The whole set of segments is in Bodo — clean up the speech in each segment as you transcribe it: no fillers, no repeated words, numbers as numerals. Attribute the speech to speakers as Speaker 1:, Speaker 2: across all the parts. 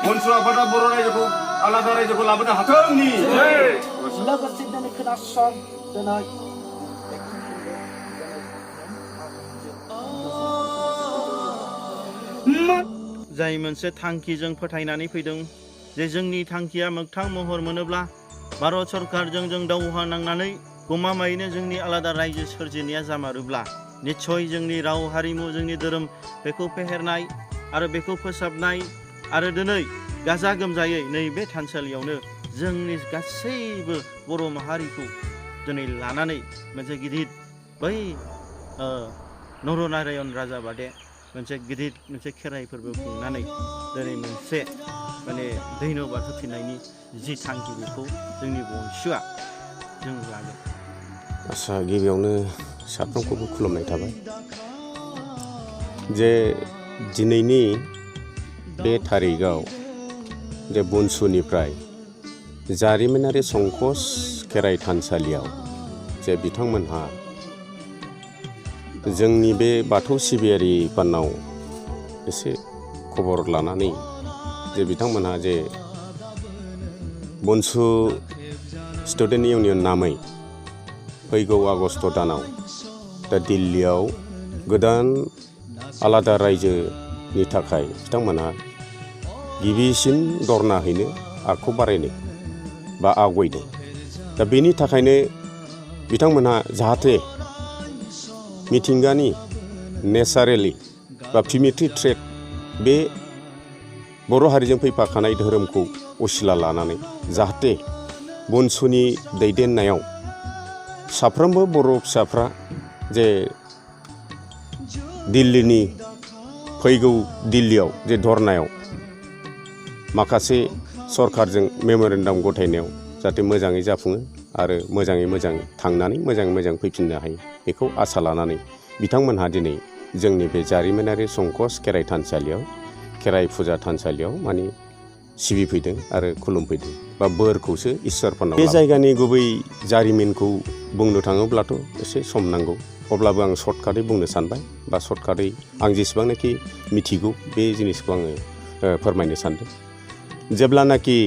Speaker 1: बनसु आफादा बर' रायजोखौ आलादा रायजोखौ लाबोनो हाथोंनि
Speaker 2: लोगोसे दिनै खोनासं दिनै
Speaker 3: जाय मोनसे थांखिजों फोथायनानै फैदों जे जोंनि थांखिया मोगथां महर मोनोब्ला भारत सरकारजों जों दावहा नांनानै गमामायैनो जोंनि आलादा रायजो सोरजिनाया जामारोब्ला निस्सय जोंनि राव हारिमु जोंनि धोरोम बेखौ फेहेरनाय आरो बेखौ फोसाबनाय आरो दिनै गाजा गोमजायै नैबे थानसालियावनो जोंनि गासैबो बर' माहारिखौ दिनै लानानै मोनसे गिदिर बै नरनारायण राजा बादे मोनसे गिदिर मोनसे खेराइ फोरबो खुंनानै दिनै मोनसे माने धन्यबाद होफिननायनि जि थांखि बेखौ जोंनि बनसुआ जों लागोन।
Speaker 4: आच्चा गिबियावनो साफ्रोमखौबो खुलुमनाय थाबाय जे दिनैनि बे थारिखआव जे बनसुनिफ्राय जारिमिनारि संकस खेराइ थानसालियाव जे बिथांमोनहा जोंनि बे बाथौ सिबियारिफोरनाव एसे खबर लानानै जे बिथांमोनहा जे बनसु स्टुडेन्ट इउनियन नामै फैगौ आगस्ट दानाव दा दिल्लीयाव गोदान आलादा रायजोनि थाखाय बिथांमोनहा गिबिसिन दरना हैनो आखाइखौ बारायनो बा आवगायदों। दा बेनि थाखायनो बिथांमोनहा जाहाथे मिथिंगानि नेचारेलि बा पिमिट्रि ट्रेड बे बर' हारिजों फैफाखानाय धोरोमखौ असिला लानानै जाहाथे बनसुनि दैदेननायाव साफ्रोमबो बर' फिसाफ्रा जे दिल्लीनि फैगौ दिल्लीयाव जे धरनायाव माखासे सरकारजों मेम'रेन्डाम गथायनायाव जाहाथे मोजाङै जाफुङो आरो मोजाङै मोजां थांनानै मोजाङै मोजां फैफिननो हायो बेखौ आसा लानानै बिथांमोनहा दिनै जोंनि बे जारिमिनारि संकस खेराइ थानसालियाव खेराइ फुजा थानसालियाव माने सिबिफैदों आरो खुलुमफैदों बा बोरखौसो इसोरफोरनाव बे जायगानि गुबै जारिमिनखौ बुंनो थाङोब्लाथ' एसे सम नांगौ अब्लाबो आं सर्टकाटै बुंनो सानबाय बा सर्टकाटै आं जेसेबांनाखि मिथिगौ बे जिनिसखौ आङो फोरमायनो सानदों। जेब्लानाखि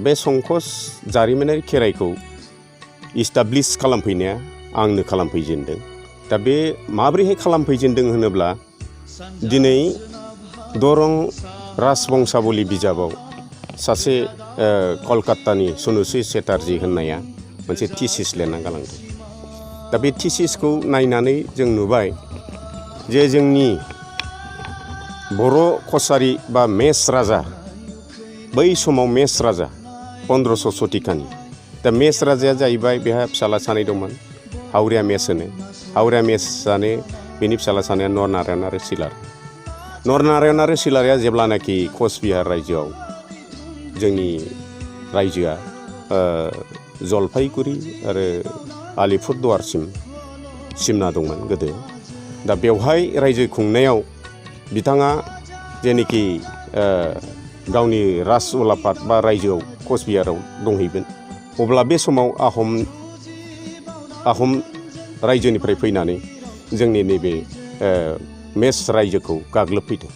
Speaker 4: बे संकस जारिमिनारि खेराइखौ इस्टाब्लिस खालामफैनाया आंनो खालामफैजेनदों। दा बे माब्रैहाय खालामफैजेनदों होनोब्ला दिनै दरं राजबंसावली बिजाबाव सासे कलकातानि सनुश्री चेटार्जी होननाया मोनसे थिसिस लिरना गालांदों। दा बे थिसिसखौ नायनानै जों नुबाय जे जोंनि बर' कसारी बा मेस राजा बै समाव मेस राजा 1500 शतिकानि दा मेस राजाया जाहैबाय बेहा फिसाला सानै दंमोन हावरिया मेस होनो हावरिया मेसआनो बेनि फिसाला सानैया नरनारायण आरो सिलार। नरनारायण आरो सिलारिया जेब्लानाखि कचबिहार रायजोआव जोंनि रायजोआ जलपाइगुरि आरो आलिपुरदुवारसिम सिमना दंमोन गोदो। दा बेवहाय रायजो खुंनायाव बिथाङा जेनोखि गावनि राज उलाफाद बा रायजोआव कचबिहाराव दंहैगोन अब्ला बे समाव आहम रायजोनिफ्राय फैनानै जोंनि नैबे मेस रायजोखौ गाग्लोबफैदों।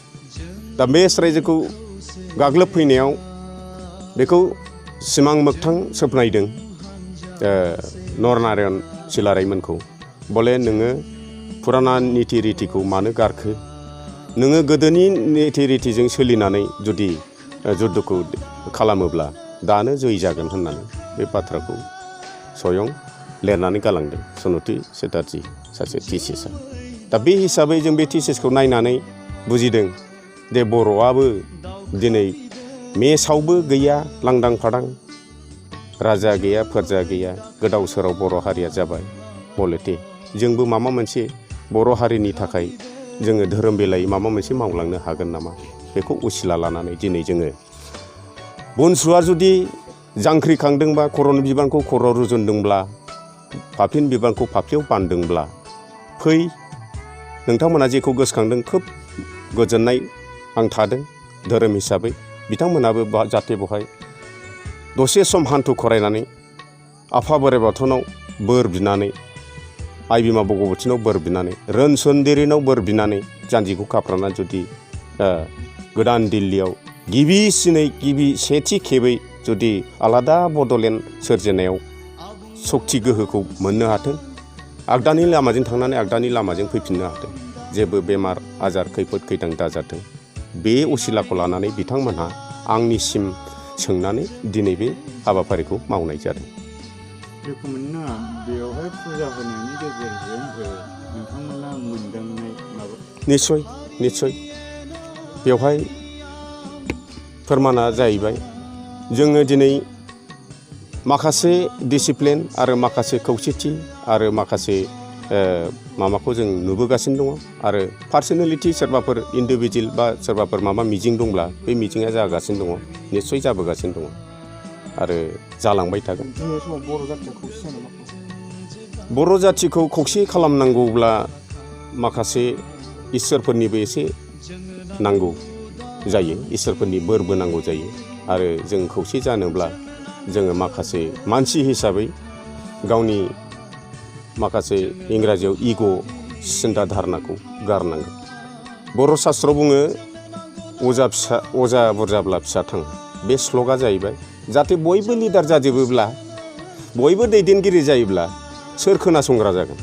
Speaker 4: दा मेस रायजोखौ गाग्लोबफैनायाव बेखौ सिमां मोगथां सोबनायदों नरनारायण सिलारायमोनखौ बले नोङो फुराना निति रितिखौ मानो गारखो नोङो गोदोनि निति रितिजों सोलिनानै जुदि जुद्धखौ खालामोब्ला दानो जै जागोन होननानै बे बाथ्राखौ स्वयं लिरनानै गालांदों सनुश्री चेटार्जी सासे थिसिसआ। दा बे हिसाबै जों बे थिसिसखौ नायनानै बुजिदों जे बर'आबो दिनै मेसावबो गैया लांदां फादां राजा गैया फोरजा गैया गोदाव सोराव बर' हारिया जाबाय बलेथे जोंबो माबा मोनसे बर' हारिनि थाखाय जोङो धोरोम बेलायै माबा मोनसे मावलांनो हागोन नामा बेखौ उसिला लानानै दिनै जोङो बनसुआ जुदि जांख्रिखांदोंबा खर'नि बिबानखौ खर'आव रुजुनदोंब्ला फाफ्लिनि बिबानखौ फाफ्लियाव बानदोंब्ला फै नोंथांमोना जेखौ गोसोखांदों खोब गोजोननाय आं थादों धोरोम हिसाबै बिथांमोनाबो जाहाथे बेवहाय दसे सम हान्थु खरायनानै आफा बोराइ बाथौनाव बोर बिनानै आइ बिमा भगवतीनाव बोर बिनानै रोनसोनदिरिनाव बोर बिनानै जानजिखौ खाफ्राना जुदि गोदान दिल्लीयाव गिबि सेथि खेबै जुदि आलादा बड'लेण्ड सोरजिनायाव सक्ति गोहोखौ मोननो हाथों, आगदानि लामाजों थांनानै आगदानि लामाजों फैफिननो हाथों, जेबो बेमार आजार खैफोद खैदां दाजाथों, बे असिलाखौ लानानै बिथांमोनहा आंनिसिम सोंनानै दिनै बे हाबाफारिखौ मावनाय जादों।
Speaker 5: रोखोमैनो बेवहाय फुजा होनायनि गेजेरजों नोंथांमोना मोनदांनाय माबा
Speaker 4: निस्सय बेवहाय फोरमाना जाहैबाय जोङो दिनै माखासे डिसिप्लिन आरो माखासे खौसेथि आरो माखासे माबाखौ जों नुबोगासिनो दङ आरो पार्सनेलिटि सोरबाफोर इन्डिभिजुवेल बा सोरबाफोर माबा मिजिं दंब्ला बे मिजिङा जागासिनो दङ, निस्सय जाबोगासिनो दङ आरो जालांबाय थागोन। बर' जाथिखौ खौसे खालामनांगौब्ला माखासे इसोरफोरनिबो एसे नांगौ जायो, इसोरफोरनि बोरबो नांगौ जायो आरो जों खौसे जानोब्ला जोङो माखासे मानसि हिसाबै गावनि माखासे इंराजियाव इग' सिन्था धारनाखौ गारनांगोन। बर' शास्त्रआव बुङो अजा बुरजाब्ला फिसा थाङो, बे श्ल'कआ जाहैबाय जाहाथे बयबो लिडार जाजोबोब्ला, बयबो दैदेनगिरि जायोब्ला सोर खोनासंग्रा जागोन?